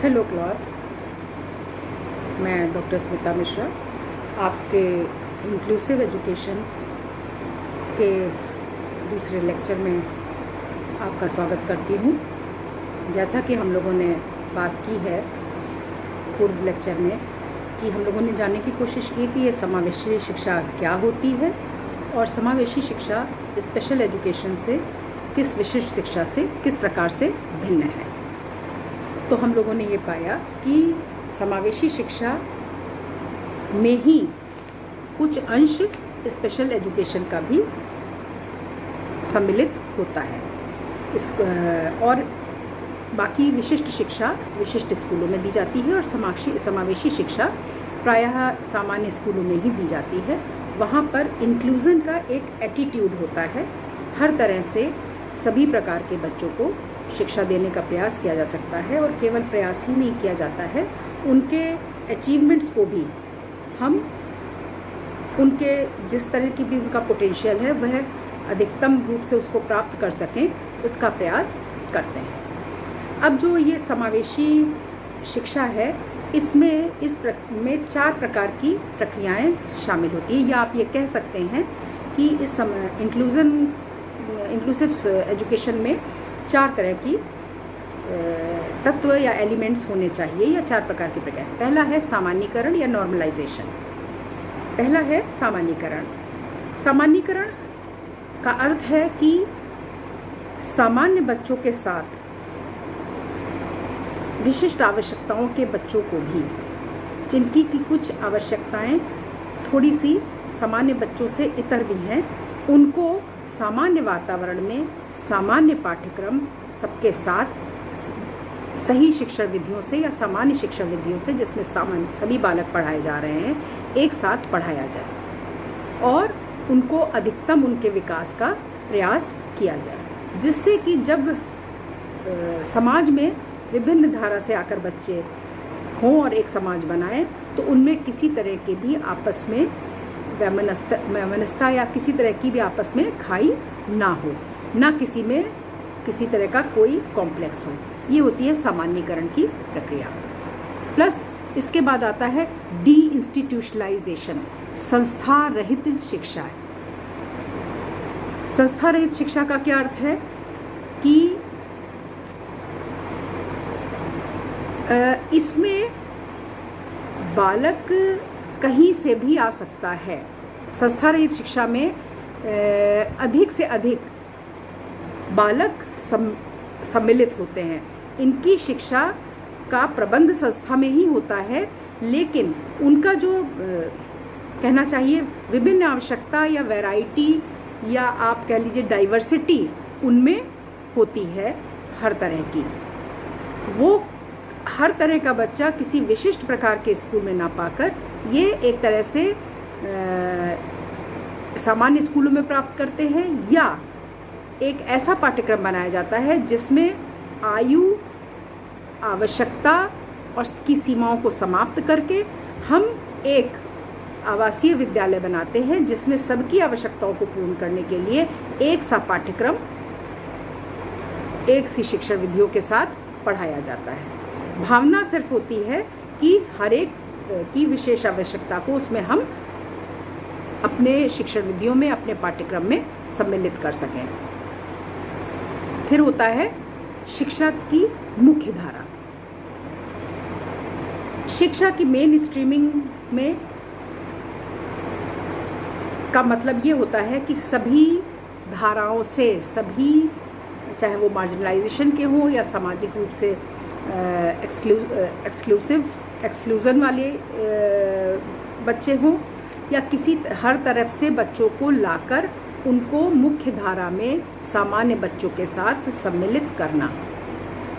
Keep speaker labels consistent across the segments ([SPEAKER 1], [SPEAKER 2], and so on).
[SPEAKER 1] Hello class, मैं doctor Smita Mishra आपके inclusive education के दूसरे लेक्चर में आपका स्वागत करती हूँ। जैसा कि हम लोगों ने बात की है पूर्व लेक्चर में कि हम लोगों ने जानने की कोशिश की कि ये समावेशी शिक्षा क्या होती है और समावेशी शिक्षा स्पेशल एजुकेशन से किस विशिष्ट शिक्षा से किस प्रकार से भिन्न है। तो हम लोगों ने ये पाया कि समावेशी शिक्षा में ही कुछ अंश स्पेशल एजुकेशन का भी सम्मिलित होता है और बाकी विशिष्ट शिक्षा विशिष्ट स्कूलों में दी जाती है और समावेशी शिक्षा प्रायः सामान्य स्कूलों में ही दी जाती है। वहाँ पर इंक्लूज़न का एक एटीट्यूड होता है, हर तरह से सभी प्रकार के बच्चों को शिक्षा देने का प्रयास किया जा सकता है और केवल प्रयास ही नहीं किया जाता है, उनके अचीवमेंट्स को भी हम उनके जिस तरह की भी उनका पोटेंशियल है वह अधिकतम रूप से उसको प्राप्त कर सकें, उसका प्रयास करते हैं। अब जो ये समावेशी शिक्षा है इसमें में 4 प्रकार की प्रक्रियाएं शामिल होती हैं, या आप ये कह सकते हैं कि इस इंक्लूसिव एजुकेशन में 4 तरह की तत्व या एलिमेंट्स होने चाहिए, या 4 प्रकार की प्रक्रिया। पहला है सामान्यीकरण या नॉर्मलाइजेशन। पहला है सामान्यीकरण। सामान्यीकरण का अर्थ है कि सामान्य बच्चों के साथ विशिष्ट आवश्यकताओं के बच्चों को भी, जिनकी की कुछ आवश्यकताएं थोड़ी सी सामान्य बच्चों से इतर भी हैं, उनको सामान्य वातावरण में सामान्य पाठ्यक्रम सबके साथ सही शिक्षण विधियों से या सामान्य शिक्षण विधियों से, जिसमें सभी बालक पढ़ाए जा रहे हैं, एक साथ पढ़ाया जाए और उनको अधिकतम उनके विकास का प्रयास किया जाए, जिससे कि जब समाज में विभिन्न धारा से आकर बच्चे हों और एक समाज बनाएं तो उनमें किसी तरह के भी आपस में वैमनस्यता या किसी तरह की भी आपस में खाई ना हो, ना किसी में किसी तरह का कोई कॉम्प्लेक्स हो। ये होती है सामान्यीकरण की प्रक्रिया। प्लस इसके बाद आता है डी इंस्टीट्यूशनलाइजेशन, संस्था रहित शिक्षा। संस्था रहित शिक्षा का क्या अर्थ है कि इसमें बालक कहीं से भी आ सकता है। संस्था रहित शिक्षा में अधिक से अधिक बालक सम्मिलित होते हैं। इनकी शिक्षा का प्रबंध संस्था में ही होता है, लेकिन उनका जो कहना चाहिए विभिन्न आवश्यकता या वैरायटी या आप कह लीजिए डाइवर्सिटी उनमें होती है हर तरह की। वो हर तरह का बच्चा किसी विशिष्ट प्रकार के स्कूल में ना पाकर ये एक तरह से सामान्य स्कूलों में प्राप्त करते हैं, या एक ऐसा पाठ्यक्रम बनाया जाता है जिसमें आयु, आवश्यकता और इसकी सीमाओं को समाप्त करके हम एक आवासीय विद्यालय बनाते हैं जिसमें सबकी आवश्यकताओं को पूर्ण करने के लिए एक सा पाठ्यक्रम एक सी शिक्षण विधियों के साथ पढ़ाया जाता है। भावना सिर्फ होती है कि हर एक की विशेष आवश्यकता को उसमें हम अपने शिक्षण विधियों में, अपने पाठ्यक्रम में सम्मिलित कर सकें। फिर होता है शिक्षा की मुख्य धारा। शिक्षा की मेन स्ट्रीमिंग में का मतलब ये होता है कि सभी धाराओं से, सभी चाहे वो मार्जिनलाइजेशन के हों या सामाजिक रूप से एक्सक्लूजन वाले बच्चे हों, या किसी हर तरफ से बच्चों को लाकर उनको मुख्य धारा में सामान्य बच्चों के साथ सम्मिलित करना,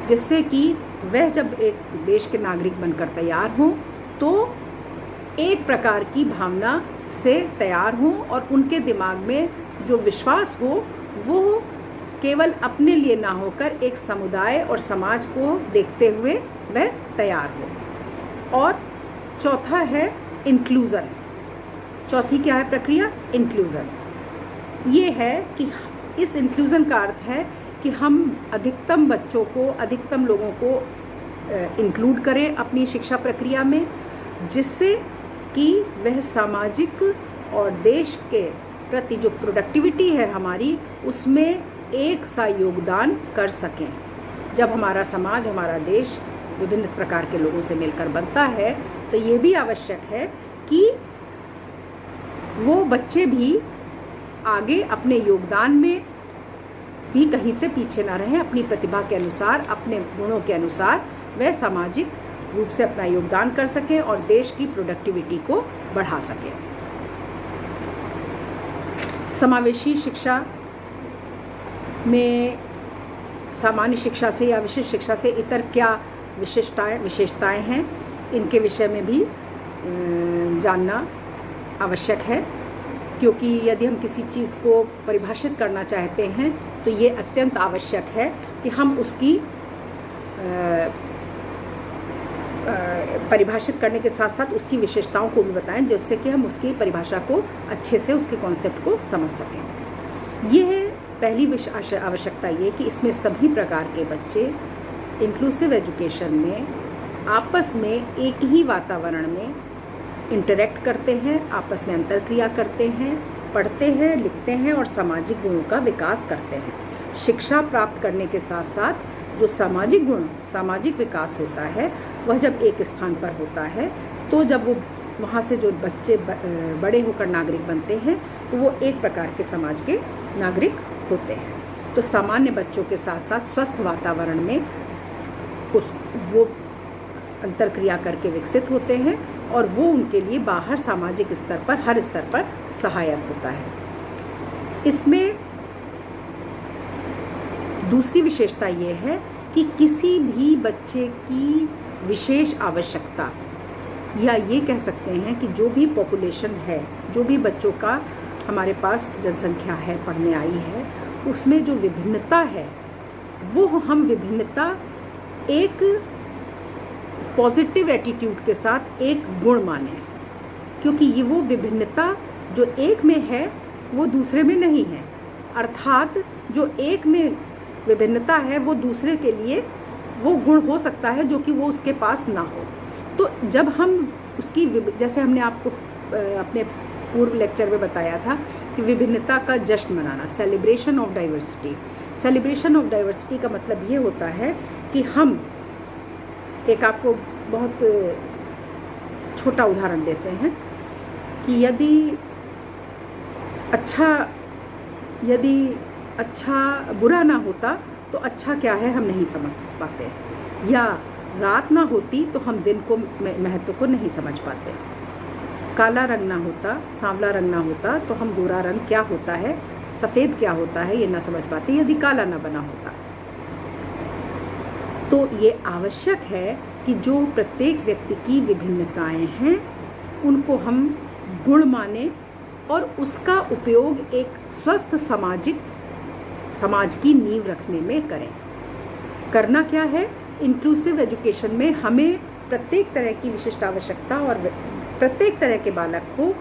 [SPEAKER 1] जिससे कि वह जब एक देश के नागरिक बनकर तैयार हों तो एक प्रकार की भावना से तैयार हों और उनके दिमाग में जो विश्वास हो वो केवल अपने लिए ना होकर एक समुदाय और समाज को देखते हुए वह तैयार हो। और चौथा है इंक्लूज़न। चौथी क्या है प्रक्रिया? इंक्लूज़न। ये है कि इस इंक्लूज़न का अर्थ है कि हम अधिकतम बच्चों को, अधिकतम लोगों को इंक्लूड करें अपनी शिक्षा प्रक्रिया में, जिससे कि वह सामाजिक और देश के प्रति जो प्रोडक्टिविटी है हमारी, उसमें एक सा योगदान कर सकें। जब हमारा समाज, हमारा देश विभिन्न प्रकार के लोगों से मिलकर बनता है, तो ये भी आवश्यक है कि वो बच्चे भी आगे अपने योगदान में भी कहीं से पीछे ना रहें। अपनी प्रतिभा के अनुसार, अपने गुणों के अनुसार वह सामाजिक रूप से अपना योगदान कर सकें और देश की प्रोडक्टिविटी को बढ़ा सकें। समावेशी शिक्षा में सामान्य शिक्षा से या विशिष्ट शिक्षा से इतर क्या विशेषताएं हैं, इनके विषय में भी जानना आवश्यक है, क्योंकि यदि हम किसी चीज़ को परिभाषित करना चाहते हैं तो ये अत्यंत आवश्यक है कि हम उसकी परिभाषित करने के साथ साथ उसकी विशेषताओं को भी बताएं, जिससे कि हम उसकी परिभाषा को अच्छे से, उसके कॉन्सेप्ट को समझ सकें। ये है पहली आवश्यकता, ये कि इसमें सभी प्रकार के बच्चे इंक्लूसिव एजुकेशन में आपस में एक ही वातावरण में इंटरेक्ट करते हैं, आपस में अंतर्क्रिया करते हैं, पढ़ते हैं, लिखते हैं और सामाजिक गुणों का विकास करते हैं। शिक्षा प्राप्त करने के साथ साथ जो सामाजिक गुण, सामाजिक विकास होता है, वह जब एक स्थान पर होता है, तो जब वो वहाँ से जो बच्चे बड़े होकर नागरिक बनते हैं, तो वो एक प्रकार के समाज के नागरिक होते हैं। तो सामान्य बच्चों के साथ साथ स्वस्थ वातावरण में वो अंतर्क्रिया करके विकसित होते हैं और वो उनके लिए बाहर सामाजिक स्तर पर, हर स्तर पर सहायक होता है। इसमें दूसरी विशेषता ये है कि किसी भी बच्चे की विशेष आवश्यकता, या ये कह सकते हैं कि जो भी पॉपुलेशन है, जो भी बच्चों का हमारे पास जनसंख्या है, पढ़ने आई है, उसमें जो विभिन्नता है, वो हम विभिन्नता एक पॉजिटिव एटीट्यूड के साथ एक गुण माने, क्योंकि ये वो विभिन्नता जो एक में है वो दूसरे में नहीं है। अर्थात जो एक में विभिन्नता है वो दूसरे के लिए वो गुण हो सकता है जो कि वो उसके पास ना हो। तो जब हम उसकी, जैसे हमने आपको अपने पूर्व लेक्चर में बताया था कि विभिन्नता का जश्न मनाना, celebration of diversity. Celebration of diversity का मतलब ये होता है कि हम, एक आपको बहुत छोटा उदाहरण देते हैं कि यदि अच्छा बुरा ना होता तो अच्छा क्या है हम नहीं समझ पाते, या रात ना होती तो हम दिन को महत्व को नहीं समझ पाते, काला रंग ना होता, सांवला रंग ना होता तो हम गोरा रंग क्या होता है, सफ़ेद क्या होता है ये ना समझ पाते, यदि काला ना बना होता। तो ये आवश्यक है कि जो प्रत्येक व्यक्ति की विभिन्नताएं हैं उनको हम गुण माने और उसका उपयोग एक स्वस्थ समाज की नींव रखने में करें। करना क्या है, इंक्लूसिव एजुकेशन में हमें प्रत्येक तरह की विशिष्ट आवश्यकता और प्रत्येक तरह के बालक को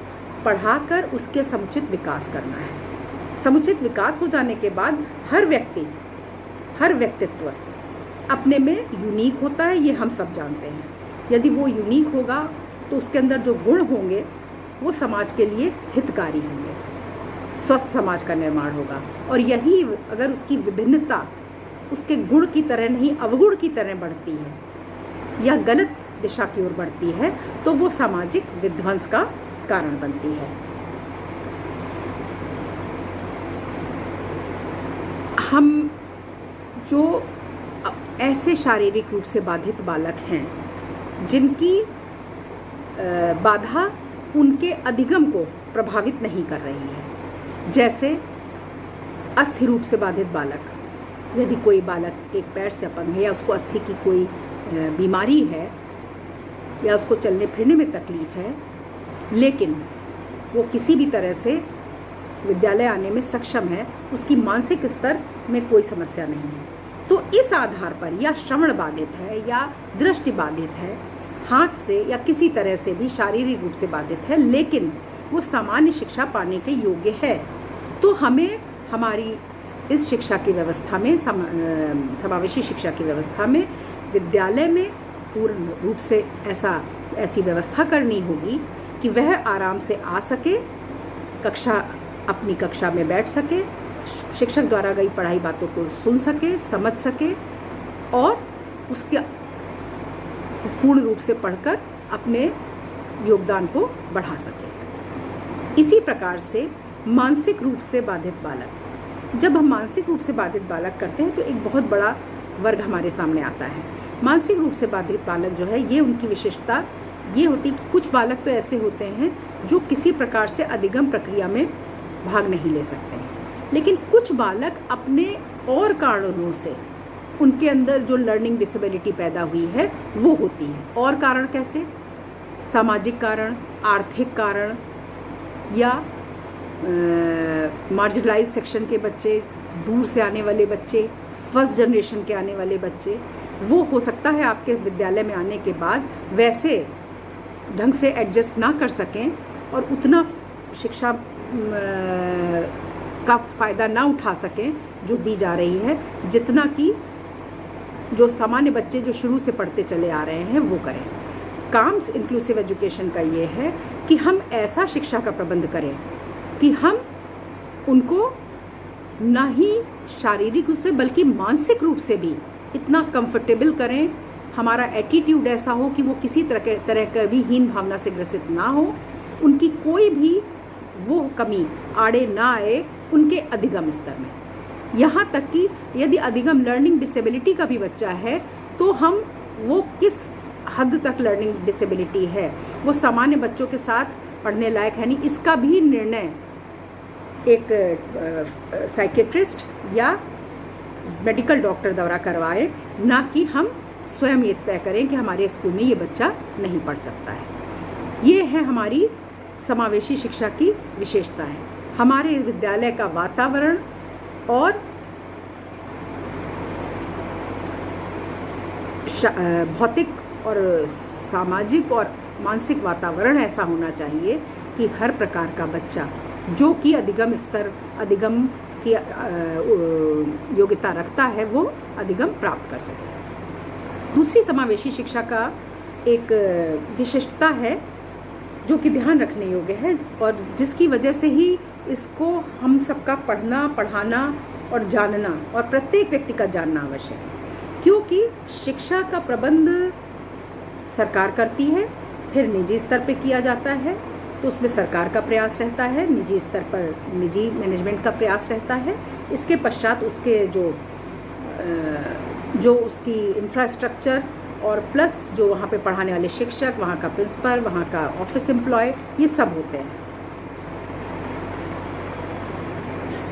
[SPEAKER 1] पढ़ाकर उसके समुचित विकास करना है। समुचित विकास हो जाने के बाद हर व्यक्तित्व अपने में यूनिक होता है, ये हम सब जानते हैं। यदि वो यूनिक होगा तो उसके अंदर जो गुण होंगे वो समाज के लिए हितकारी होंगे, स्वस्थ समाज का निर्माण होगा। और यही अगर उसकी विभिन्नता उसके गुण की तरह नहीं, अवगुण की तरह बढ़ती है या गलत दिशा की ओर बढ़ती है, तो वो सामाजिक विध्वंस का कारण बनती है। हम जो ऐसे शारीरिक रूप से बाधित बालक हैं जिनकी बाधा उनके अधिगम को प्रभावित नहीं कर रही है, जैसे अस्थिर रूप से बाधित बालक, यदि कोई बालक एक पैर से अपंग है या उसको अस्थि की कोई बीमारी है या उसको चलने फिरने में तकलीफ़ है, लेकिन वो किसी भी तरह से विद्यालय आने में सक्षम है, उसकी मानसिक स्तर में कोई समस्या नहीं है, तो इस आधार पर या श्रवण बाधित है या दृष्टि बाधित है, हाथ से या किसी तरह से भी शारीरिक रूप से बाधित है, लेकिन वो सामान्य शिक्षा पाने के योग्य है, तो हमें हमारी इस शिक्षा की व्यवस्था में समावेशी शिक्षा की व्यवस्था में विद्यालय में पूर्ण रूप से ऐसी व्यवस्था करनी होगी कि वह आराम से आ सके, अपनी कक्षा में बैठ सके, शिक्षक द्वारा गई पढ़ाई बातों को सुन सके, समझ सके और उसके पूर्ण रूप से पढ़कर अपने योगदान को बढ़ा सके। इसी प्रकार से मानसिक रूप से बाधित बालक, जब हम मानसिक रूप से बाधित बालक करते हैं तो एक बहुत बड़ा वर्ग हमारे सामने आता है। मानसिक रूप से बाधित बालक जो है, ये उनकी विशेषता ये होती है कि कुछ बालक तो ऐसे होते हैं जो किसी प्रकार से अधिगम प्रक्रिया में भाग नहीं ले सकते हैं, लेकिन कुछ बालक अपने और कारणों से उनके अंदर जो लर्निंग डिसेबिलिटी पैदा हुई है वो होती है। और कारण कैसे? सामाजिक कारण, आर्थिक कारण, या मार्जिनलाइज सेक्शन के बच्चे, दूर से आने वाले बच्चे, फर्स्ट जनरेशन के आने वाले बच्चे, वो हो सकता है आपके विद्यालय में आने के बाद वैसे ढंग से एडजस्ट ना कर सकें और उतना शिक्षा का फ़ायदा ना उठा सकें जो दी जा रही है, जितना कि जो सामान्य बच्चे जो शुरू से पढ़ते चले आ रहे हैं वो करें। काम इंक्लूसिव एजुकेशन का ये है कि हम ऐसा शिक्षा का प्रबंध करें कि हम उनको ना ही शारीरिक रूप से बल्कि मानसिक रूप से भी इतना कंफर्टेबल करें, हमारा एटीट्यूड ऐसा हो कि वो किसी तरह का भी हीन भावना से ग्रसित ना हो, उनकी कोई भी वो कमी आड़े ना आए उनके अधिगम स्तर में। यहाँ तक कि यदि अधिगम लर्निंग डिसेबिलिटी का भी बच्चा है तो हम वो किस हद तक लर्निंग डिसेबिलिटी है, वो सामान्य बच्चों के साथ पढ़ने लायक है नहीं, इसका भी निर्णय एक साइकेट्रिस्ट या मेडिकल डॉक्टर द्वारा करवाए, ना कि हम स्वयं ये तय करें कि हमारे स्कूल में ये बच्चा नहीं पढ़ सकता है। ये है हमारी समावेशी शिक्षा की विशेषता है। हमारे विद्यालय का वातावरण और भौतिक और सामाजिक और मानसिक वातावरण ऐसा होना चाहिए कि हर प्रकार का बच्चा जो कि अधिगम की योग्यता रखता है वो अधिगम प्राप्त कर सके। दूसरी समावेशी शिक्षा का एक विशिष्टता है जो कि ध्यान रखने योग्य है और जिसकी वजह से ही इसको हम सबका पढ़ना, पढ़ाना और जानना और प्रत्येक व्यक्ति का जानना आवश्यक है, क्योंकि शिक्षा का प्रबंध सरकार करती है, फिर निजी स्तर पे किया जाता है तो उसमें सरकार का प्रयास रहता है, निजी स्तर पर निजी मैनेजमेंट का प्रयास रहता है, इसके पश्चात उसके जो उसकी इंफ्रास्ट्रक्चर और प्लस जो वहाँ पे पढ़ाने वाले शिक्षक, वहाँ का प्रिंसिपल, वहाँ का ऑफिस एम्प्लॉय, ये सब होते हैं।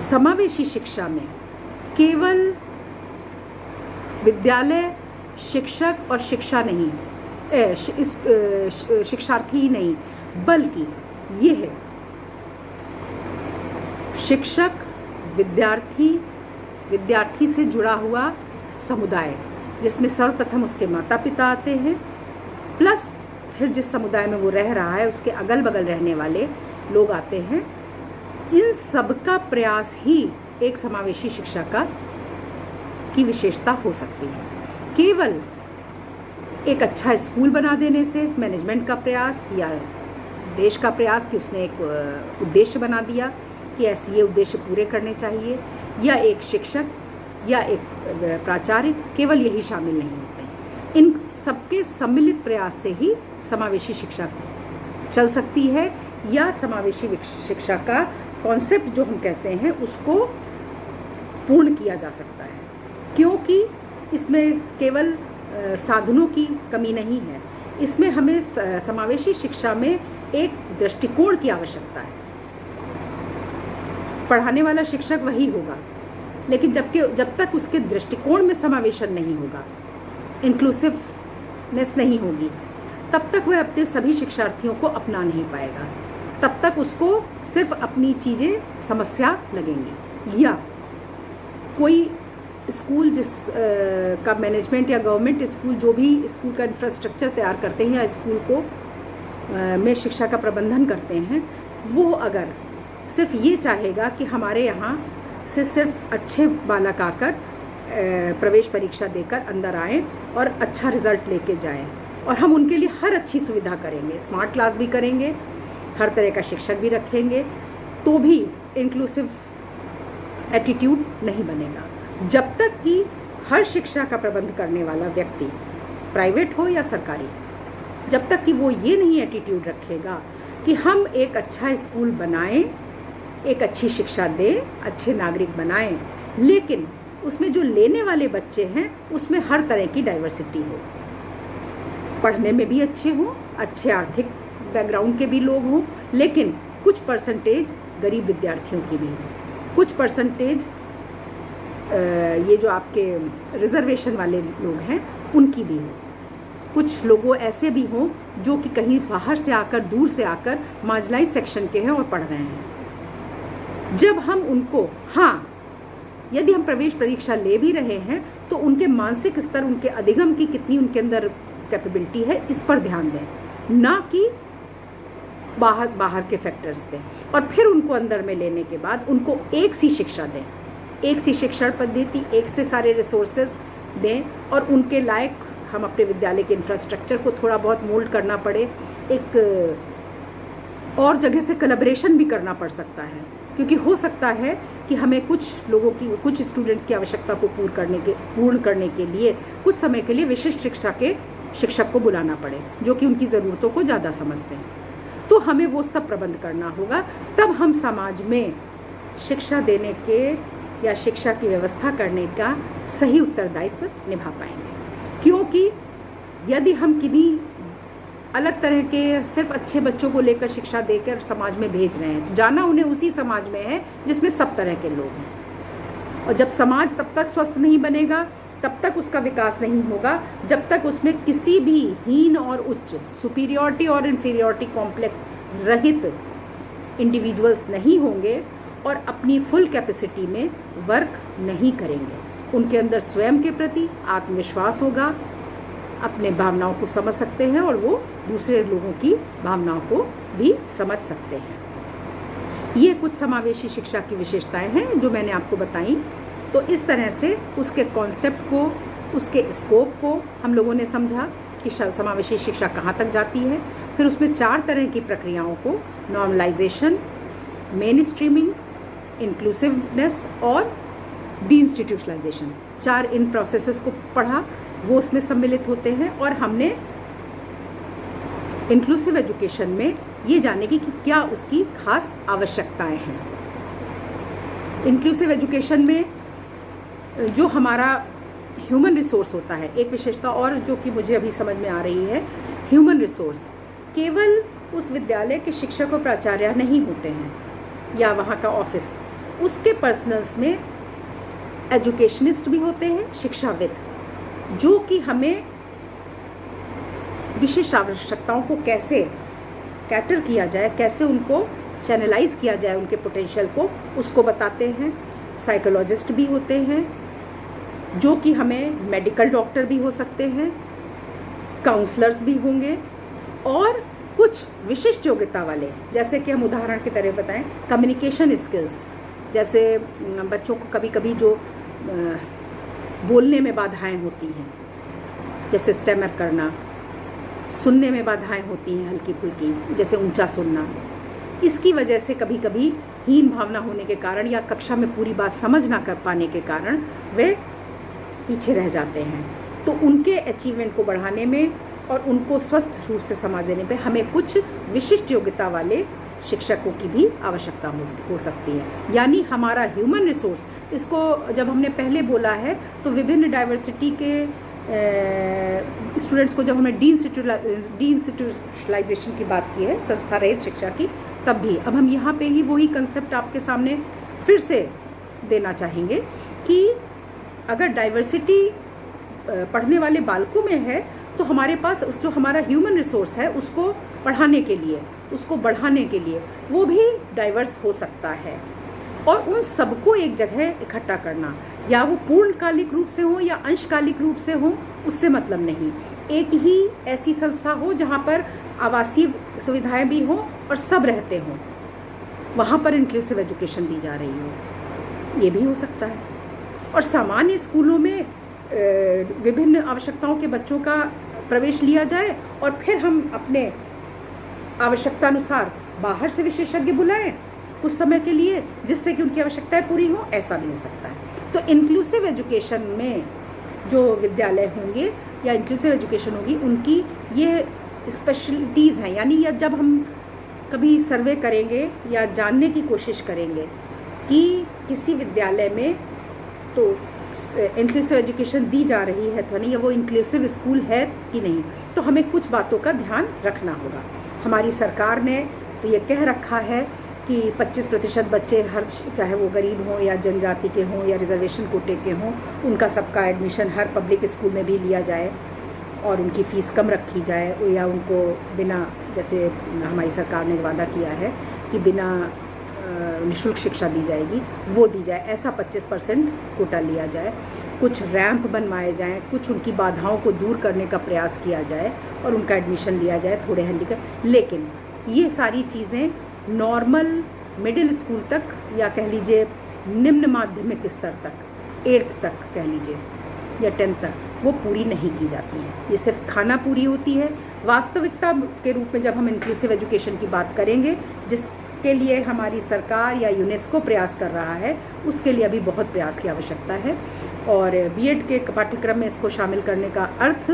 [SPEAKER 1] समावेशी शिक्षा में केवल विद्यालय, शिक्षक और शिक्षा नहीं, शिक्षार्थी ही नहीं, बल्कि ये है शिक्षक, विद्यार्थी से जुड़ा हुआ समुदाय, जिसमें सर्वप्रथम उसके माता पिता आते हैं, प्लस फिर जिस समुदाय में वो रह रहा है उसके अगल बगल रहने वाले लोग आते हैं। इन सब का प्रयास ही एक समावेशी शिक्षा की विशेषता हो सकती है। केवल एक अच्छा स्कूल बना देने से मैनेजमेंट का प्रयास या देश का प्रयास कि उसने एक उद्देश्य बना दिया कि ऐसे ये उद्देश्य पूरे करने चाहिए, या एक शिक्षक या एक प्राचार्य, केवल यही शामिल नहीं होते हैं। इन सबके सम्मिलित प्रयास से ही समावेशी शिक्षा चल सकती है, या समावेशी शिक्षा का कॉन्सेप्ट जो हम कहते हैं उसको पूर्ण किया जा सकता है, क्योंकि इसमें केवल साधनों की कमी नहीं है, इसमें हमें समावेशी शिक्षा में एक दृष्टिकोण की आवश्यकता है। पढ़ाने वाला शिक्षक वही होगा, लेकिन जब तक उसके दृष्टिकोण में समावेशन नहीं होगा, इंक्लूसिवनेस नहीं होगी, तब तक वह अपने सभी शिक्षार्थियों को अपना नहीं पाएगा, तब तक उसको सिर्फ अपनी चीज़ें समस्या लगेंगी। या कोई स्कूल का मैनेजमेंट या गवर्नमेंट स्कूल जो भी स्कूल का इंफ्रास्ट्रक्चर तैयार करते हैं या स्कूल को में शिक्षा का प्रबंधन करते हैं, वो अगर सिर्फ ये चाहेगा कि हमारे यहाँ से सिर्फ अच्छे बालक आकर प्रवेश परीक्षा देकर अंदर आएँ और अच्छा रिजल्ट लेके जाएं। और हम उनके लिए हर अच्छी सुविधा करेंगे, स्मार्ट क्लास भी करेंगे, हर तरह का शिक्षक भी रखेंगे, तो भी इंक्लूसिव एटीट्यूड नहीं बनेगा। जब तक कि हर शिक्षा का प्रबंध करने वाला व्यक्ति, प्राइवेट हो या सरकारी, जब तक कि वो ये नहीं एटीट्यूड रखेगा कि हम एक अच्छा स्कूल बनाएं, एक अच्छी शिक्षा दें, अच्छे नागरिक बनाएं, लेकिन उसमें जो लेने वाले बच्चे हैं उसमें हर तरह की डाइवर्सिटी हो, पढ़ने में भी अच्छे हों, अच्छे आर्थिक बैकग्राउंड के भी लोग हों, लेकिन कुछ परसेंटेज गरीब विद्यार्थियों की भी हो, कुछ परसेंटेज ये जो आपके रिजर्वेशन वाले लोग हैं उनकी भी हो, कुछ लोगों ऐसे भी हों जो कि कहीं बाहर से आकर, दूर से आकर मार्जिनलाइज सेक्शन के हैं और पढ़ रहे हैं। जब हम उनको, हाँ, यदि हम प्रवेश परीक्षा ले भी रहे हैं तो उनके मानसिक स्तर, उनके अधिगम की कितनी उनके अंदर कैपेबिलिटी है, इस पर ध्यान दें, ना कि बाहर के फैक्टर्स पे। और फिर उनको अंदर में लेने के बाद उनको एक सी शिक्षा दें, एक सी शिक्षण पद्धति, एक से सारे रिसोर्सेज दें, और उनके लायक हम अपने विद्यालय के इंफ्रास्ट्रक्चर को थोड़ा बहुत मोल्ड करना पड़े। एक और जगह से कोलैबोरेशन भी करना पड़ सकता है, क्योंकि हो सकता है कि हमें कुछ लोगों की, कुछ स्टूडेंट्स की आवश्यकता को पूर्ण करने के लिए कुछ समय के लिए विशिष्ट शिक्षा के शिक्षक को बुलाना पड़े, जो कि उनकी ज़रूरतों को ज़्यादा समझते हैं। तो हमें वो सब प्रबंध करना होगा, तब हम समाज में शिक्षा देने के या शिक्षा की व्यवस्था करने का सही उत्तरदायित्व निभा पाएंगे। क्योंकि यदि हम किन्हीं अलग तरह के सिर्फ अच्छे बच्चों को लेकर शिक्षा देकर समाज में भेज रहे हैं, तो जाना उन्हें उसी समाज में है जिसमें सब तरह के लोग हैं। और जब समाज तब तक स्वस्थ नहीं बनेगा, तब तक उसका विकास नहीं होगा, जब तक उसमें किसी भी हीन और उच्च, सुपीरियॉरिटी और इन्फीरियॉरिटी कॉम्प्लेक्स रहित इंडिविजुअल्स नहीं होंगे और अपनी फुल कैपेसिटी में वर्क नहीं करेंगे। उनके अंदर स्वयं के प्रति आत्मविश्वास होगा, अपने भावनाओं को समझ सकते हैं और वो दूसरे लोगों की भावनाओं को भी समझ सकते हैं। ये कुछ समावेशी शिक्षा की विशेषताएं हैं जो मैंने आपको बताई। तो इस तरह से उसके कॉन्सेप्ट को, उसके स्कोप को हम लोगों ने समझा कि समावेशी शिक्षा कहाँ तक जाती है। फिर उसमें 4 तरह की प्रक्रियाओं को, नॉर्मलाइजेशन, मेन स्ट्रीमिंग, इंक्लूसिवनेस और डीइंस्टीट्यूशनलाइजेशन, 4 इन प्रोसेसेस को पढ़ा, वो उसमें सम्मिलित होते हैं। और हमने इंक्लूसिव एजुकेशन में ये जाने की कि क्या उसकी खास आवश्यकताएं हैं। इंक्लूसिव एजुकेशन में जो हमारा ह्यूमन रिसोर्स होता है, एक विशेषता और जो कि मुझे अभी समझ में आ रही है, ह्यूमन रिसोर्स केवल उस विद्यालय के शिक्षक और प्राचार्य नहीं होते हैं या वहाँ का ऑफिस, उसके पर्सनल्स में एजुकेशनिस्ट भी होते हैं, शिक्षाविद, जो कि हमें विशिष्ट आवश्यकताओं को कैसे कैटर किया जाए, कैसे उनको चैनलाइज किया जाए, उनके पोटेंशियल को, उसको बताते हैं। साइकोलॉजिस्ट भी होते हैं, जो कि हमें मेडिकल डॉक्टर भी हो सकते हैं, काउंसलर्स भी होंगे, और कुछ विशिष्ट योग्यता वाले, जैसे कि हम उदाहरण की तरह बताएं, कम्युनिकेशन स्किल्स, जैसे बच्चों को कभी कभी जो बोलने में बाधाएं होती हैं, जैसे स्टैमर करना, सुनने में बाधाएं होती हैं हल्की फुल्की, जैसे ऊंचा सुनना, इसकी वजह से कभी कभी हीन भावना होने के कारण या कक्षा में पूरी बात समझ ना कर पाने के कारण वे पीछे रह जाते हैं। तो उनके अचीवमेंट को बढ़ाने में और उनको स्वस्थ रूप से समझ देने पे हमें कुछ विशिष्ट योग्यता वाले शिक्षकों की भी आवश्यकता हो सकती है। यानी हमारा ह्यूमन रिसोर्स, इसको जब हमने पहले बोला है तो विभिन्न डाइवर्सिटी के स्टूडेंट्स को जब हमने डीइंस्टीट्यूशनलाइजेशन की बात की है, संस्था रहित शिक्षा की, तब भी अब हम यहाँ पे ही वही कंसेप्ट आपके सामने फिर से देना चाहेंगे कि अगर डाइवर्सिटी पढ़ने वाले बालकों में है तो हमारे पास जो हमारा ह्यूमन रिसोर्स है उसको पढ़ाने के लिए, उसको बढ़ाने के लिए वो भी डाइवर्स हो सकता है। और उन सबको एक जगह इकट्ठा करना, या वो पूर्णकालिक रूप से हो या अंशकालिक रूप से हो, उससे मतलब नहीं। एक ही ऐसी संस्था हो जहाँ पर आवासीय सुविधाएं भी हों और सब रहते हों, वहाँ पर इंक्लूसिव एजुकेशन दी जा रही हो। ये भी हो सकता है। और सामान्य स्कूलों में विभिन्न आवश्यकताओं के बच्चों का प्रवेश लिया जाए और फिर हम अपने आवश्यकता अनुसार बाहर से विशेषज्ञ बुलाएं कुछ समय के लिए, जिससे कि उनकी आवश्यकताएं पूरी हों, ऐसा नहीं हो सकता है। तो इंक्लूसिव एजुकेशन में जो विद्यालय होंगे या इंक्लूसिव एजुकेशन होगी, उनकी ये स्पेशलिटीज़ हैं। यानी या जब हम कभी सर्वे करेंगे या जानने की कोशिश करेंगे कि किसी विद्यालय में तो इंक्लूसिव एजुकेशन दी जा रही है तो नहीं, या वो इंक्लूसिव स्कूल है कि नहीं, तो हमें कुछ बातों का ध्यान रखना होगा। हमारी सरकार ने तो ये कह रखा है कि 25% बच्चे हर, चाहे वो गरीब हों या जनजाति के हों या रिजर्वेशन कोटे के हों, उनका सबका एडमिशन हर पब्लिक स्कूल में भी लिया जाए और उनकी फ़ीस कम रखी जाए, या उनको बिना, जैसे हमारी सरकार ने वादा किया है कि बिना निःशुल्क शिक्षा दी जाएगी, वो दी जाए। ऐसा 25% कोटा लिया जाए। कुछ रैंप बनवाए जाएं, कुछ उनकी बाधाओं को दूर करने का प्रयास किया जाए और उनका एडमिशन लिया जाए, थोड़े हैंडीकैप। लेकिन ये सारी चीज़ें नॉर्मल मिडिल स्कूल तक, या कह लीजिए निम्न माध्यमिक स्तर तक, 8th तक कह लीजिए या 10th तक, वो पूरी नहीं की जाती हैं। ये सिर्फ खाना पूरी होती है। वास्तविकता के रूप में जब हम इंक्लूसिव एजुकेशन की बात करेंगे, जिसके लिए हमारी सरकार या यूनेस्को प्रयास कर रहा है, उसके लिए अभी बहुत प्रयास की आवश्यकता है। और बीएड के पाठ्यक्रम में इसको शामिल करने का अर्थ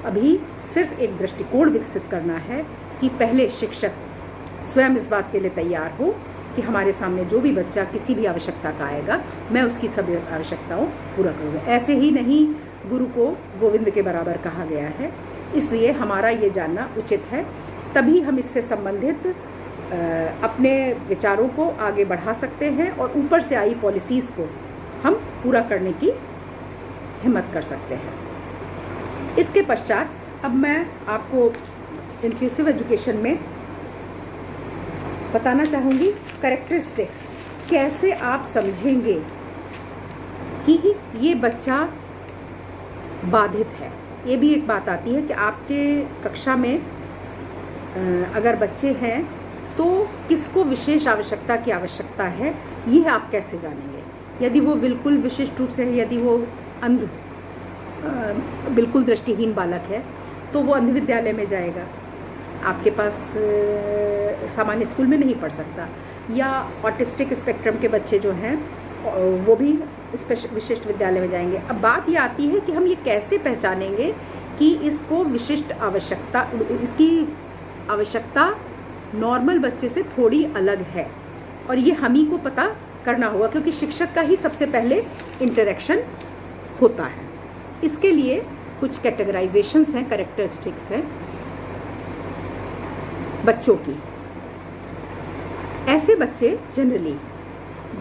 [SPEAKER 1] अभी सिर्फ एक दृष्टिकोण विकसित करना है कि पहले शिक्षक स्वयं इस बात के लिए तैयार हो कि हमारे सामने जो भी बच्चा किसी भी आवश्यकता का आएगा, मैं उसकी सभी आवश्यकताओं पूरा करूँगा। ऐसे ही नहीं गुरु को गोविंद के बराबर कहा गया है, इसलिए हमारा ये जानना उचित है। तभी हम इससे संबंधित अपने विचारों को आगे बढ़ा सकते हैं और ऊपर से आई पॉलिसीज़ को हम पूरा करने की हिम्मत कर सकते हैं। इसके पश्चात अब मैं आपको इंक्लूसिव एजुकेशन में बताना चाहूँगी कैरेक्टरिस्टिक्स, कैसे आप समझेंगे कि ये बच्चा बाधित है। ये भी एक बात आती है कि आपके कक्षा में अगर बच्चे हैं तो किसको विशेष आवश्यकता की आवश्यकता है, ये आप कैसे जानेंगे। यदि वो बिल्कुल विशिष्ट रूप से है, यदि वो अंध बिल्कुल दृष्टिहीन बालक है तो वो अंध विद्यालय में जाएगा, आपके पास सामान्य स्कूल में नहीं पढ़ सकता। या ऑटिस्टिक स्पेक्ट्रम के बच्चे जो हैं वो भी विशिष्ट विद्यालय में जाएंगे। अब बात ये आती है कि हम ये कैसे पहचानेंगे कि इसको विशिष्ट आवश्यकता, इसकी आवश्यकता नॉर्मल बच्चे से थोड़ी अलग है, और ये हम ही को पता करना होगा, क्योंकि शिक्षक का ही सबसे पहले इंटरेक्शन होता है। इसके लिए कुछ कैटेगराइजेशंस हैं, कैरेक्टरिस्टिक्स हैं बच्चों की। ऐसे बच्चे जनरली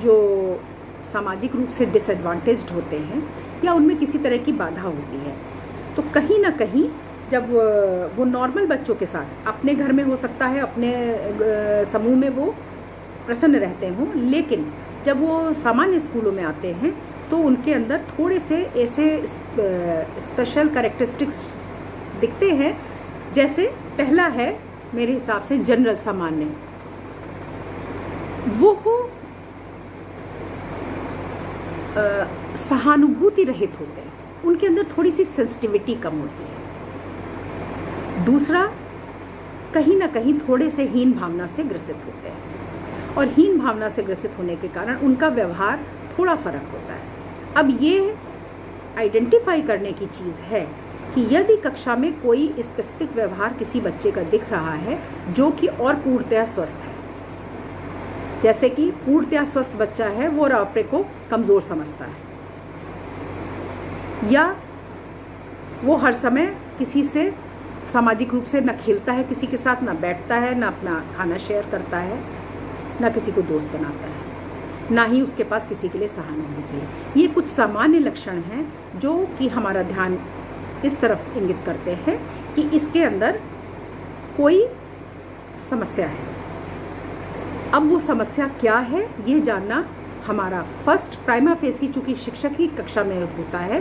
[SPEAKER 1] जो सामाजिक रूप से डिसएडवांटेज्ड होते हैं या उनमें किसी तरह की बाधा होती है, तो कहीं ना कहीं जब वो नॉर्मल बच्चों के साथ अपने घर में हो सकता है, अपने समूह में वो प्रसन्न रहते हों, लेकिन जब वो सामान्य स्कूलों में आते हैं तो उनके अंदर थोड़े से ऐसे स्पेशल कैरेक्टरिस्टिक्स दिखते हैं। जैसे पहला है मेरे हिसाब से जनरल सामान्य, वो सहानुभूति रहित होते हैं, उनके अंदर थोड़ी सी सेंसिटिविटी कम होती है। दूसरा, कहीं ना कहीं थोड़े से हीन भावना से ग्रसित होते हैं, और हीन भावना से ग्रसित होने के कारण उनका व्यवहार थोड़ा फर्क होता है। अब ये आइडेंटिफाई करने की चीज़ है कि यदि कक्षा में कोई स्पेसिफिक व्यवहार किसी बच्चे का दिख रहा है जो कि और पूर्णतया स्वस्थ है, जैसे कि पूर्णतया स्वस्थ बच्चा है वो अपने को कमज़ोर समझता है, या वो हर समय किसी से सामाजिक रूप से न खेलता है किसी के साथ, ना बैठता है, ना अपना खाना शेयर करता है, ना किसी को दोस्त बनाता है, ना ही उसके पास किसी के लिए सहानुभूति है। ये कुछ सामान्य लक्षण हैं जो कि हमारा ध्यान इस तरफ इंगित करते हैं कि इसके अंदर कोई समस्या है। अब वो समस्या क्या है ये जानना हमारा फर्स्ट प्राइमा फेसी, चूँकि शिक्षक ही कक्षा में होता है,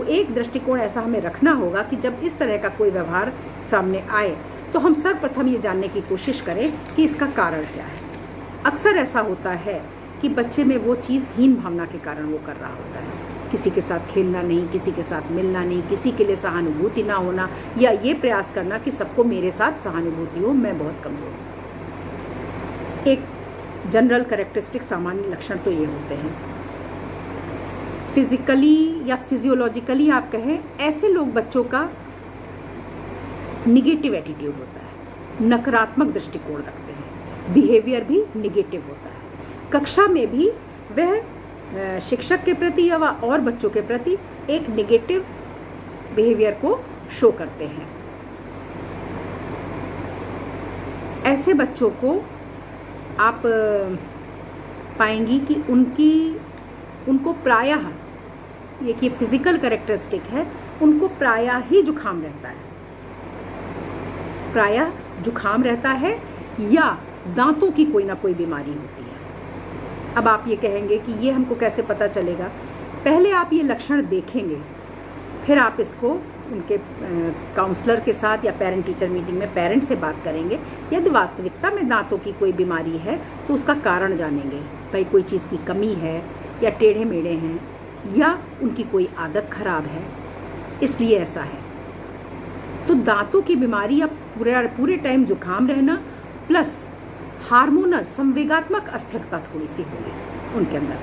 [SPEAKER 1] एक दृष्टिकोण ऐसा हमें रखना होगा कि जब इस तरह का कोई व्यवहार सामने आए तो हम सर्वप्रथम ये जानने की कोशिश करें कि इसका कारण क्या है। अक्सर ऐसा होता है कि बच्चे में वो चीज़ हीन भावना के कारण वो कर रहा होता है। किसी के साथ खेलना नहीं, किसी के साथ मिलना नहीं, किसी के लिए सहानुभूति ना होना, या ये प्रयास करना कि सबको मेरे साथ सहानुभूति हो, मैं बहुत कमज़ोर हूँ। एक जनरल कैरेक्टरिस्टिक, सामान्य लक्षण तो ये होते हैं। फिजिकली या फिजियोलॉजिकली आप कहें, ऐसे लोग बच्चों का निगेटिव एटीट्यूड होता है, नकारात्मक दृष्टिकोण रखते हैं, बिहेवियर भी निगेटिव होता है। कक्षा में भी वह शिक्षक के प्रति या और बच्चों के प्रति एक निगेटिव बिहेवियर को शो करते हैं। ऐसे बच्चों को आप पाएंगी कि उनको प्रायः, ये फिजिकल कैरेक्टरिस्टिक है, उनको प्रायः ही जुखाम रहता है, प्रायः जुखाम रहता है या दांतों की कोई ना कोई बीमारी होती है। अब आप ये कहेंगे कि ये हमको कैसे पता चलेगा? पहले आप ये लक्षण देखेंगे, फिर आप इसको उनके काउंसलर के साथ या पेरेंट टीचर मीटिंग में पेरेंट से बात करेंगे। यदि वास्तविकता में दांतों की कोई बीमारी है तो उसका कारण जानेंगे। भाई कोई चीज़ की कमी है, या टेढ़े मेढ़े हैं, या उनकी कोई आदत खराब है, इसलिए ऐसा है। तो दांतों की बीमारी या पूरे टाइम जुकाम रहना, प्लस हार्मोनल संवेगात्मक अस्थिरता थोड़ी सी होगी उनके अंदर,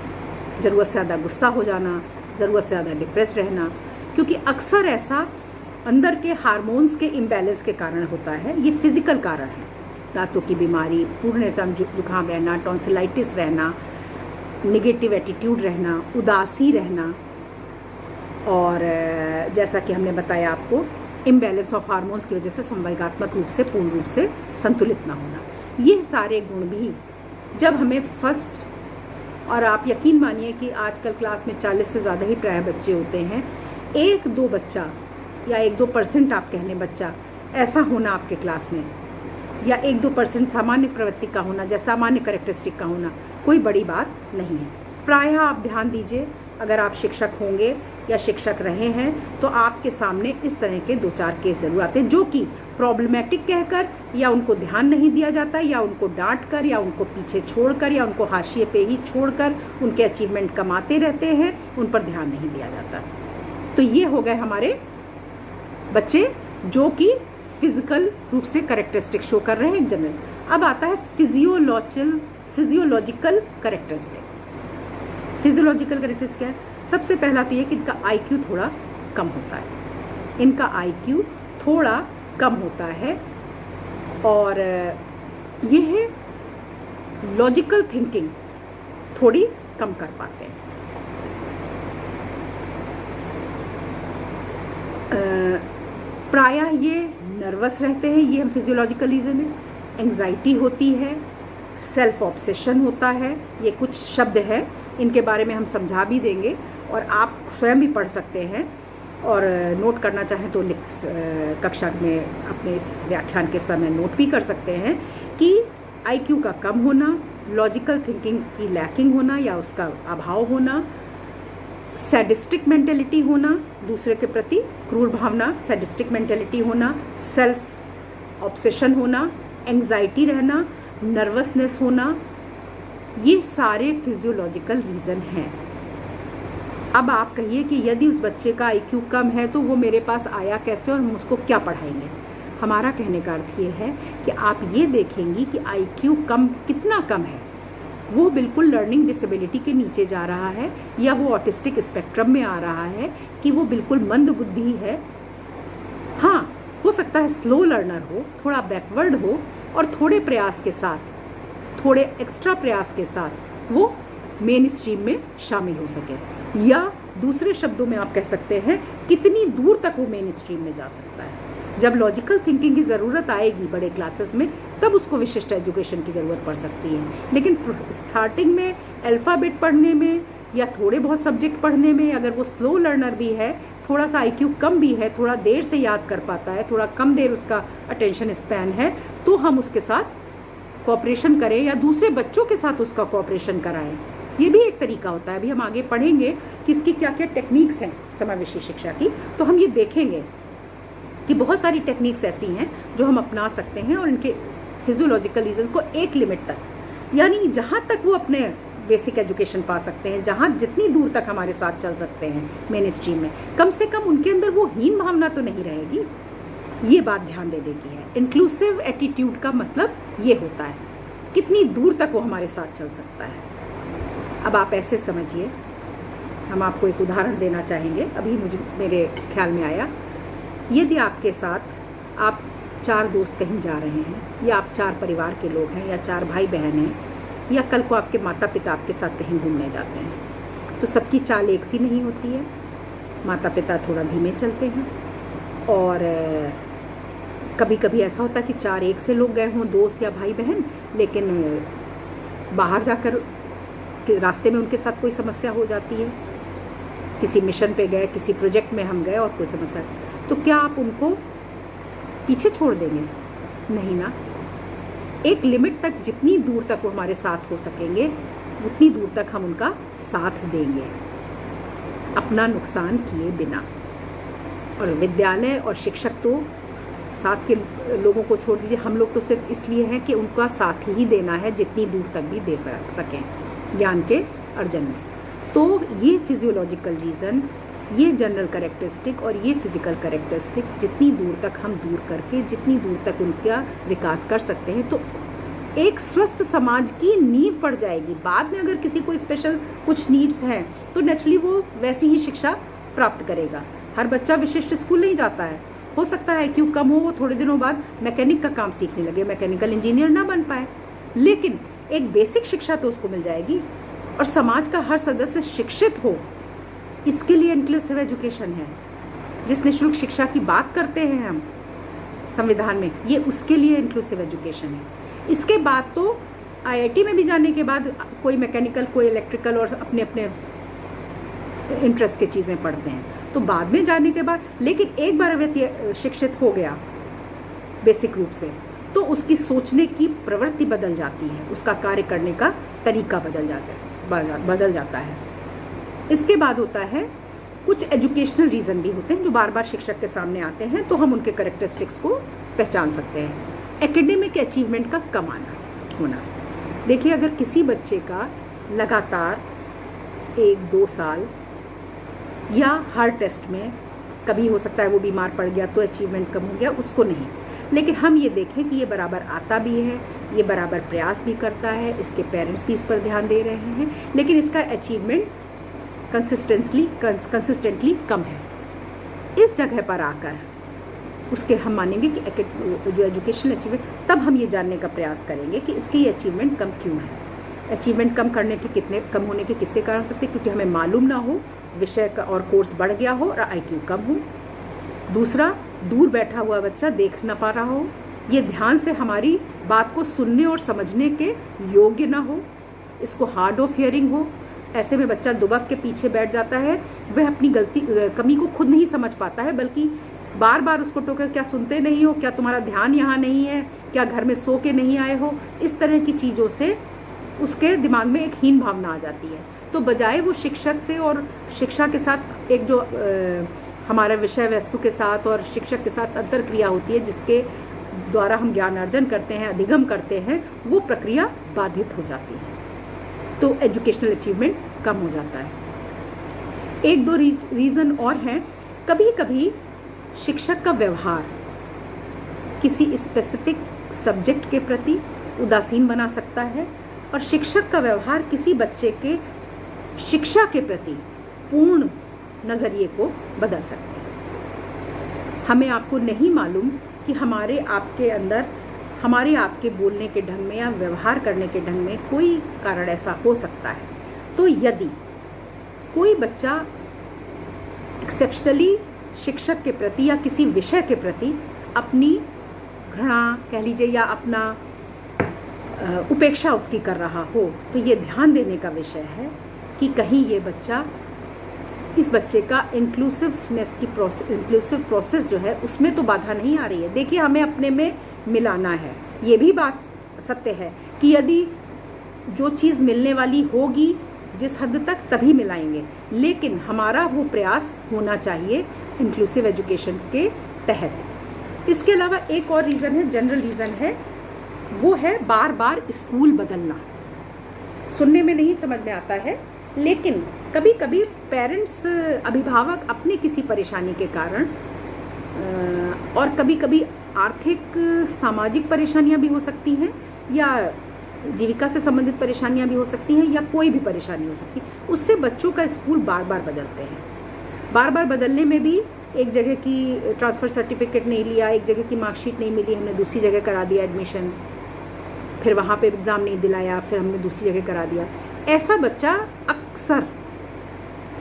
[SPEAKER 1] ज़रूरत से ज़्यादा गुस्सा हो जाना, ज़रूरत से ज़्यादा डिप्रेस रहना, क्योंकि अक्सर ऐसा अंदर के हार्मोन्स के इम्बैलेंस के कारण होता है। ये फिजिकल कारण है, दांतों की बीमारी, पूर्ण टाइम जुकाम रहना, टॉन्सिलाइटिस रहना, निगेटिव एटीट्यूड रहना, उदासी रहना, और जैसा कि हमने बताया आपको, इम्बैलेंस ऑफ हार्मोन्स की वजह से संवेगात्मक रूप से पूर्ण रूप से संतुलित ना होना। ये सारे गुण भी जब हमें फर्स्ट, और आप यकीन मानिए कि आजकल क्लास में 40 से ज़्यादा ही प्राय बच्चे होते हैं, 1-2 बच्चा या 1-2% आप कह लें बच्चा ऐसा होना आपके क्लास में, या 1-2% सामान्य प्रवृत्ति का होना, या सामान्य कैरेक्टरिस्टिक का होना, कोई बड़ी बात नहीं है। प्रायः आप ध्यान दीजिए, अगर आप शिक्षक होंगे या शिक्षक रहे हैं तो आपके सामने इस तरह के 2-4 केस ज़रूर आते हैं, जो कि प्रॉब्लमेटिक कहकर, या उनको ध्यान नहीं दिया जाता, या उनको डांट कर, या उनको पीछे छोड़कर, या उनको हाशिए पे ही छोड़कर उनके अचीवमेंट कमाते रहते हैं, उन पर ध्यान नहीं दिया जाता। तो ये हो गए हमारे बच्चे जो कि फिजिकल रूप से कैरेक्टरिस्टिक शो कर रहे हैं, एक जनरल। अब आता है फिजियोलॉजिकल कैरेक्टरिस्टिक। फिजियोलॉजिकल कैरेक्टरिस्टिक क्या है? सबसे पहला तो ये कि इनका IQ थोड़ा कम होता है, इनका IQ थोड़ा कम होता है, और ये है लॉजिकल थिंकिंग थोड़ी कम कर पाते हैं। प्रायः ये नर्वस रहते हैं, ये हम फिजियोलॉजिकल रीज़न है। एंग्जाइटी होती है, सेल्फ ऑब्सेशन होता है, ये कुछ शब्द हैं, इनके बारे में हम समझा भी देंगे और आप स्वयं भी पढ़ सकते हैं, और नोट करना चाहें तो कक्षा में अपने इस व्याख्यान के समय नोट भी कर सकते हैं कि IQ का कम होना, लॉजिकल थिंकिंग की लैकिंग होना या उसका अभाव होना, सैडिस्टिक मेंटेलिटी होना, दूसरे के प्रति क्रूर भावना, सैडिस्टिक मेंटेलिटी होना, सेल्फ ऑब्सेशन होना, एंग्जाइटी रहना, नर्वसनेस होना, ये सारे फिजियोलॉजिकल रीज़न हैं। अब आप कहिए कि यदि उस बच्चे का IQ कम है तो वो मेरे पास आया कैसे और हम उसको क्या पढ़ाएंगे? हमारा कहने का अर्थ ये है कि आप ये देखेंगी कि IQ कम कितना कम है, वो बिल्कुल लर्निंग डिसेबिलिटी के नीचे जा रहा है, या वो ऑटिस्टिक स्पेक्ट्रम में आ रहा है, कि वो बिल्कुल मंद बुद्धि है। हाँ, हो सकता है स्लो लर्नर हो, थोड़ा बैकवर्ड हो, और थोड़े प्रयास के साथ, थोड़े एक्स्ट्रा प्रयास के साथ वो मेन स्ट्रीम में शामिल हो सके, या दूसरे शब्दों में आप कह सकते हैं कितनी दूर तक वो मेन स्ट्रीम में जा सकता है। जब लॉजिकल थिंकिंग की ज़रूरत आएगी बड़े क्लासेस में, तब उसको विशिष्ट एजुकेशन की ज़रूरत पड़ सकती है। लेकिन स्टार्टिंग में अल्फ़ाबेट पढ़ने में या थोड़े बहुत सब्जेक्ट पढ़ने में अगर वो स्लो लर्नर भी है, थोड़ा सा IQ कम भी है, थोड़ा देर से याद कर पाता है, थोड़ा कम देर उसका अटेंशन स्पैन है, तो हम उसके साथ कोऑपरेशन करें या दूसरे बच्चों के साथ उसका कोऑपरेशन कराएं। ये भी एक तरीका होता है। अभी हम आगे पढ़ेंगे कि इसकी क्या क्या टेक्निक्स हैं समावेशी शिक्षा की, तो हम ये देखेंगे कि बहुत सारी टेक्निक्स ऐसी हैं जो हम अपना सकते हैं, और इनके फिजियोलॉजिकल रीजंस को एक लिमिट तक, यानी जहाँ तक वो अपने बेसिक एजुकेशन पा सकते हैं, जहाँ जितनी दूर तक हमारे साथ चल सकते हैं मेन स्ट्रीम में, कम से कम उनके अंदर वो हीन भावना तो नहीं रहेगी। ये बात ध्यान देने की है। इंक्लूसिव एटीट्यूड का मतलब ये होता है कितनी दूर तक वो हमारे साथ चल सकता है। अब आप ऐसे समझिए, हम आपको एक उदाहरण देना चाहेंगे, अभी मेरे ख्याल में आया। यदि आपके साथ आप 4 दोस्त कहीं जा रहे हैं, या आप 4 परिवार के लोग हैं, या 4 भाई बहन हैं, या कल को आपके माता पिता आपके साथ कहीं घूमने जाते हैं, तो सबकी चाल एक सी नहीं होती है। माता पिता थोड़ा धीमे चलते हैं, और कभी कभी ऐसा होता है कि 4 एक से लोग गए हों, दोस्त या भाई बहन, लेकिन बाहर जाकर रास्ते में उनके साथ कोई समस्या हो जाती है, किसी मिशन पे गए, किसी प्रोजेक्ट में हम गए और कोई समस्या, तो क्या आप उनको पीछे छोड़ देंगे? नहीं ना। एक लिमिट तक, जितनी दूर तक वो हमारे साथ हो सकेंगे उतनी दूर तक हम उनका साथ देंगे, अपना नुकसान किए बिना। और विद्यालय और शिक्षक तो साथ के लोगों को छोड़ दीजिए, हम लोग तो सिर्फ इसलिए हैं कि उनका साथ ही देना है जितनी दूर तक भी दे सकें ज्ञान के अर्जन में। तो ये फिजियोलॉजिकल रीज़न, ये जनरल कैरेक्टरिस्टिक और ये फिज़िकल कैरेक्टरिस्टिक जितनी दूर तक हम दूर करके जितनी दूर तक उनका विकास कर सकते हैं, तो एक स्वस्थ समाज की नींव पड़ जाएगी। बाद में अगर किसी को स्पेशल कुछ नीड्स हैं तो नेचुरली वो वैसी ही शिक्षा प्राप्त करेगा। हर बच्चा विशिष्ट स्कूल नहीं जाता है, हो सकता है क्यों कम हो, वो थोड़े दिनों बाद मैकेनिक का काम सीखने लगे, मैकेनिकल इंजीनियर ना बन पाए, लेकिन एक बेसिक शिक्षा तो उसको मिल जाएगी। और समाज का हर सदस्य शिक्षित हो, इसके लिए इंक्लूसिव एजुकेशन है। जिस निःशुल्क शिक्षा की बात करते हैं हम संविधान में, ये उसके लिए इंक्लूसिव एजुकेशन है। इसके बाद तो आईआईटी में भी जाने के बाद कोई मैकेनिकल, कोई इलेक्ट्रिकल और अपने अपने इंटरेस्ट की चीज़ें पढ़ते हैं, तो बाद में जाने के बाद, लेकिन एक बार व्यक्ति शिक्षित हो गया बेसिक रूप से, तो उसकी सोचने की प्रवृत्ति बदल जाती है, उसका कार्य करने का तरीका बदल जाता है। इसके बाद होता है कुछ एजुकेशनल रीज़न भी होते हैं जो बार बार शिक्षक के सामने आते हैं, तो हम उनके कैरेक्टरिस्टिक्स को पहचान सकते हैं। एकेडमिक अचीवमेंट का कम होना। देखिए, अगर किसी बच्चे का लगातार 1-2 साल या हर टेस्ट में, कभी हो सकता है वो बीमार पड़ गया तो अचीवमेंट कम हो गया, उसको नहीं, लेकिन हम ये देखें कि ये बराबर आता भी है, ये बराबर प्रयास भी करता है, इसके पेरेंट्स भी इस पर ध्यान दे रहे हैं, लेकिन इसका अचीवमेंट कंसिस्टेंटली कम है। इस जगह पर आकर उसके हम मानेंगे कि जो एजुकेशनल अचीवमेंट, तब हम ये जानने का प्रयास करेंगे कि इसके ये अचीवमेंट कम क्यों है। अचीवमेंट कम होने के कितने कारण हो सकते हैं, क्योंकि हमें मालूम ना हो, विषय का और कोर्स बढ़ गया हो और आईक्यू कम हो। दूसरा, दूर बैठा हुआ बच्चा देख ना पा रहा हो, ये ध्यान से हमारी बात को सुनने और समझने के योग्य ना हो, इसको हार्ड ऑफ हियरिंग हो। ऐसे में बच्चा दुबक के पीछे बैठ जाता है, वह अपनी कमी को खुद नहीं समझ पाता है, बल्कि बार बार उसको टोके, क्या सुनते नहीं हो, क्या तुम्हारा ध्यान यहाँ नहीं है, क्या घर में सो के नहीं आए हो। इस तरह की चीज़ों से उसके दिमाग में एक हीन भावना आ जाती है। तो बजाय वो शिक्षक से और शिक्षा के साथ एक जो हमारा विषय वस्तु के साथ और शिक्षक के साथ अंतर क्रिया होती है, जिसके द्वारा हम ज्ञान अर्जन करते हैं, अधिगम करते हैं, वो प्रक्रिया बाधित हो जाती है, तो एजुकेशनल अचीवमेंट कम हो जाता है। 1-2 रीज़न और हैं। कभी कभी शिक्षक का व्यवहार किसी स्पेसिफिक सब्जेक्ट के प्रति उदासीन बना सकता है, और शिक्षक का व्यवहार किसी बच्चे के शिक्षा के प्रति पूर्ण नज़रिए को बदल सकते हैं। हमें आपको नहीं मालूम कि हमारे आपके अंदर, हमारे आपके बोलने के ढंग में या व्यवहार करने के ढंग में कोई कारण ऐसा हो सकता है। तो यदि कोई बच्चा एक्सेप्शनली शिक्षक के प्रति या किसी विषय के प्रति अपनी घृणा कह लीजिए या अपना उपेक्षा उसकी कर रहा हो, तो ये ध्यान देने का विषय है कि कहीं ये बच्चा, इस बच्चे का इंक्लूसिव प्रोसेस जो है उसमें तो बाधा नहीं आ रही है। देखिए, हमें अपने में मिलाना है। ये भी बात सत्य है कि यदि जो चीज़ मिलने वाली होगी जिस हद तक, तभी मिलाएंगे, लेकिन हमारा वो प्रयास होना चाहिए इंक्लूसिव एजुकेशन के तहत। इसके अलावा एक और रीज़न है, जनरल रीज़न है, वो है बार बार स्कूल बदलना। सुनने में नहीं समझ में आता है, लेकिन कभी कभी पेरेंट्स, अभिभावक अपनी किसी परेशानी के कारण और कभी कभी आर्थिक सामाजिक परेशानियां भी हो सकती हैं, या जीविका से संबंधित परेशानियां भी हो सकती हैं, या कोई भी परेशानी हो सकती है, उससे बच्चों का स्कूल बार बार बदलते हैं। बार बार बदलने में भी एक जगह की ट्रांसफ़र सर्टिफिकेट नहीं लिया, एक जगह की मार्कशीट नहीं मिली, हमने दूसरी जगह करा दिया एडमिशन, फिर वहाँ पे एग्ज़ाम नहीं दिलाया, फिर हमने दूसरी जगह करा दिया। ऐसा बच्चा अक्सर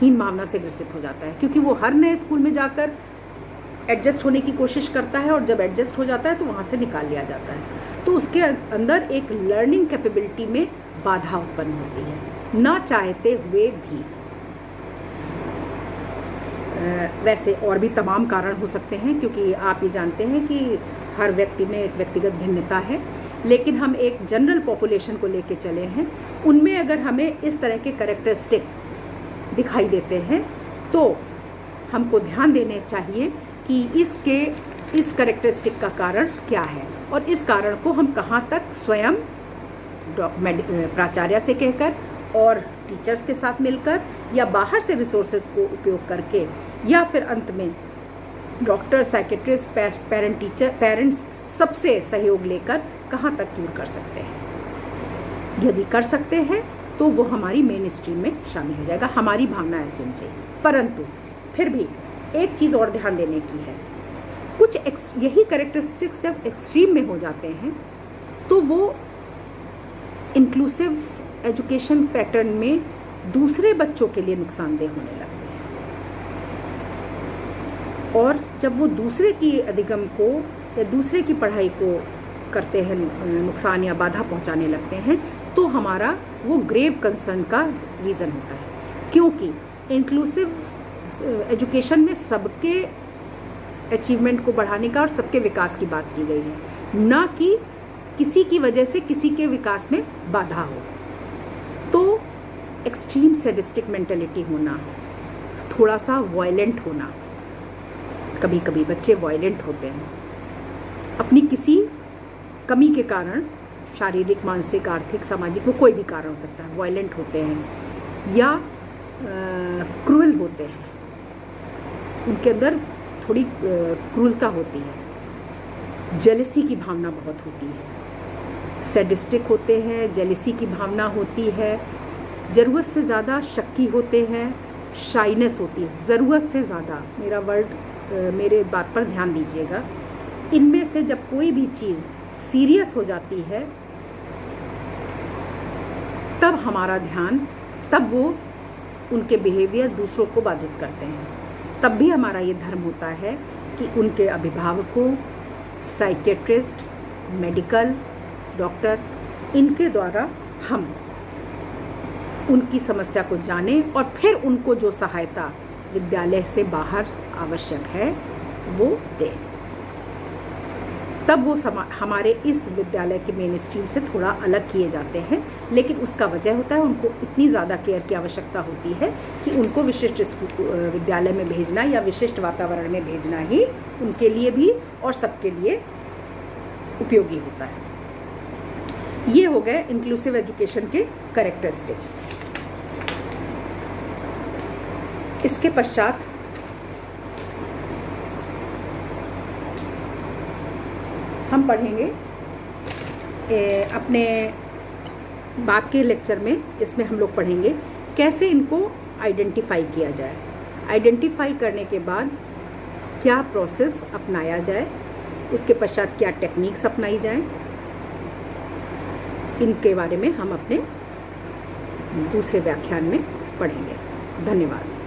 [SPEAKER 1] हीन भावना से ग्रसित हो जाता है, क्योंकि वो हर नए स्कूल में जाकर एडजस्ट होने की कोशिश करता है, और जब एडजस्ट हो जाता है तो वहाँ से निकाल लिया जाता है। तो उसके अंदर एक लर्निंग कैपेबिलिटी में बाधा उत्पन्न होती है, ना चाहते हुए भी। वैसे और भी तमाम कारण हो सकते हैं, क्योंकि आप ये जानते हैं कि हर व्यक्ति में एक व्यक्तिगत भिन्नता है, लेकिन हम एक जनरल पॉपुलेशन को लेके चले हैं। उनमें अगर हमें इस तरह के कैरेक्टरिस्टिक दिखाई देते हैं तो हमको ध्यान देने चाहिए कि इस कैरेक्टरिस्टिक का कारण क्या है, और इस कारण को हम कहाँ तक स्वयं प्राचार्य से कहकर और टीचर्स के साथ मिलकर, या बाहर से रिसोर्सेज को उपयोग करके, या फिर अंत में डॉक्टर, साइकेट्रिस्ट, पेरेंट्स सबसे सहयोग लेकर कहाँ तक दूर कर सकते हैं। यदि कर सकते हैं तो वो हमारी मेन स्ट्रीम में शामिल हो जाएगा, हमारी भावना ऐसी होनी चाहिए। परंतु फिर भी एक चीज़ और ध्यान देने की है, कुछ यही कैरेक्टरिस्टिक्स जब एक्सट्रीम में हो जाते हैं तो वो इंक्लूसिव एजुकेशन पैटर्न में दूसरे बच्चों के लिए नुकसानदेह होने लगते हैं, और जब वो दूसरे की अधिगम को या दूसरे की पढ़ाई को करते हैं, नुकसान या बाधा पहुंचाने लगते हैं, तो हमारा वो ग्रेव कंसर्न का रीज़न होता है। क्योंकि इंक्लूसिव एजुकेशन में सबके अचीवमेंट को बढ़ाने का और सबके विकास की बात की गई है, ना कि किसी की वजह से किसी के विकास में बाधा हो। तो एक्सट्रीम सैडिस्टिक मेंटालिटी होना, थोड़ा सा वायलेंट होना, कभी कभी बच्चे वायलेंट होते हैं अपनी किसी कमी के कारण, शारीरिक, मानसिक, आर्थिक, सामाजिक, वो कोई भी कारण हो सकता है, वायलेंट होते हैं या क्रूअल होते हैं, उनके अंदर थोड़ी क्रूरता होती है, जेलसी की भावना बहुत होती है, सैडिस्टिक होते हैं, जेलसी की भावना होती है, ज़रूरत से ज़्यादा शक्की होते हैं, शाइनेस होती है, ज़रूरत से ज़्यादा, मेरे बात पर ध्यान दीजिएगा। इनमें से जब कोई भी चीज़ सीरियस हो जाती है तब हमारा ध्यान, तब वो उनके बिहेवियर दूसरों को बाधित करते हैं, तब भी हमारा ये धर्म होता है कि उनके अभिभावकों, साइकेट्रिस्ट, मेडिकल, डॉक्टर, इनके द्वारा हम उनकी समस्या को जानें और फिर उनको जो सहायता विद्यालय से बाहर आवश्यक है वो दें। तब वो हमारे इस विद्यालय के मेन स्ट्रीम से थोड़ा अलग किए जाते हैं, लेकिन उसका वजह होता है उनको इतनी ज़्यादा केयर की आवश्यकता होती है कि उनको विशिष्ट विद्यालय में भेजना या विशिष्ट वातावरण में भेजना ही उनके लिए भी और सबके लिए उपयोगी होता है। ये हो गए इंक्लूसिव एजुकेशन के कैरेक्टरिस्टिक्स। इसके पश्चात हम पढ़ेंगे अपने बाद के लेक्चर में, इसमें हम लोग पढ़ेंगे कैसे इनको आइडेंटिफाई किया जाए, आइडेंटिफाई करने के बाद क्या प्रोसेस अपनाया जाए, उसके पश्चात क्या टेक्निक्स अपनाई जाए, इनके बारे में हम अपने दूसरे व्याख्यान में पढ़ेंगे। धन्यवाद।